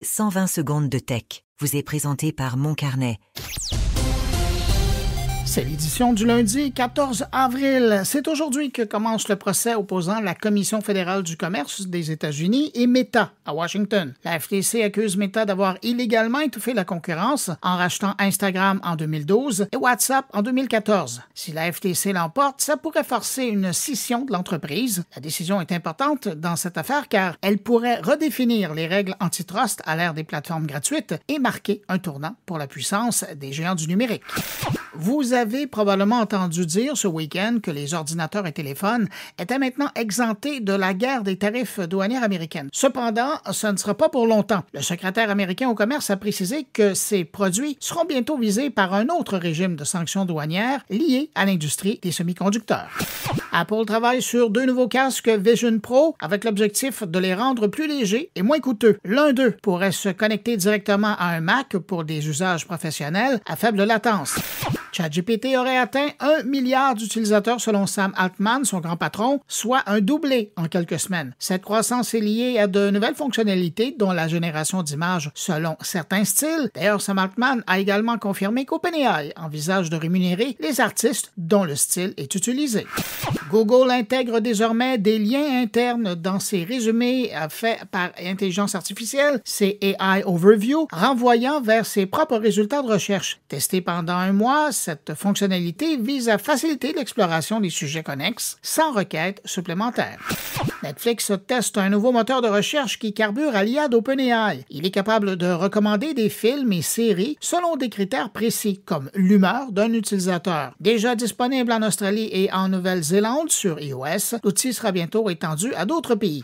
120 secondes de tech vous est présenté par Moncarnet. C'est l'édition du lundi 14 avril. C'est aujourd'hui que commence le procès opposant la Commission fédérale du commerce des États-Unis et Meta à Washington. La FTC accuse Meta d'avoir illégalement étouffé la concurrence en rachetant Instagram en 2012 et WhatsApp en 2014. Si la FTC l'emporte, ça pourrait forcer une scission de l'entreprise. La décision est importante dans cette affaire car elle pourrait redéfinir les règles antitrust à l'ère des plateformes gratuites et marquer un tournant pour la puissance des géants du numérique. Vous avez probablement entendu dire ce week-end que les ordinateurs et téléphones étaient maintenant exemptés de la guerre des tarifs douanières américaines. Cependant, ce ne sera pas pour longtemps. Le secrétaire américain au commerce a précisé que ces produits seront bientôt visés par un autre régime de sanctions douanières lié à l'industrie des semi-conducteurs. Apple travaille sur 2 nouveaux casques Vision Pro avec l'objectif de les rendre plus légers et moins coûteux. L'un d'eux pourrait se connecter directement à un Mac pour des usages professionnels à faible latence. ChatGPT aurait atteint 1 milliard d'utilisateurs selon Sam Altman, son grand patron, soit un doublé en quelques semaines. Cette croissance est liée à de nouvelles fonctionnalités, dont la génération d'images selon certains styles. D'ailleurs, Sam Altman a également confirmé qu'OpenAI envisage de rémunérer les artistes dont le style est utilisé. Google intègre désormais des liens internes dans ses résumés faits par intelligence artificielle, ses AI Overview, renvoyant vers ses propres résultats de recherche. Testé pendant un mois, cette fonctionnalité vise à faciliter l'exploration des sujets connexes sans requête supplémentaire. Netflix teste un nouveau moteur de recherche qui carbure à l'IA d'OpenAI. Il est capable de recommander des films et séries selon des critères précis, comme l'humeur d'un utilisateur. Déjà disponible en Australie et en Nouvelle-Zélande sur iOS, l'outil sera bientôt étendu à d'autres pays.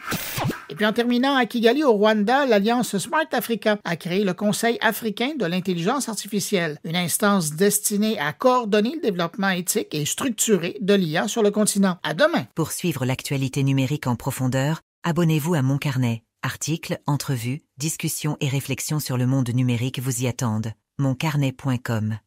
Et puis en terminant, à Kigali, au Rwanda, l'Alliance Smart Africa a créé le Conseil africain de l'intelligence artificielle, une instance destinée à coordonner le développement éthique et structuré de l'IA sur le continent. À demain! Pour suivre l'actualité numérique en profondeur, abonnez-vous à Moncarnet. Articles, entrevues, discussions et réflexions sur le monde numérique vous y attendent. Moncarnet.com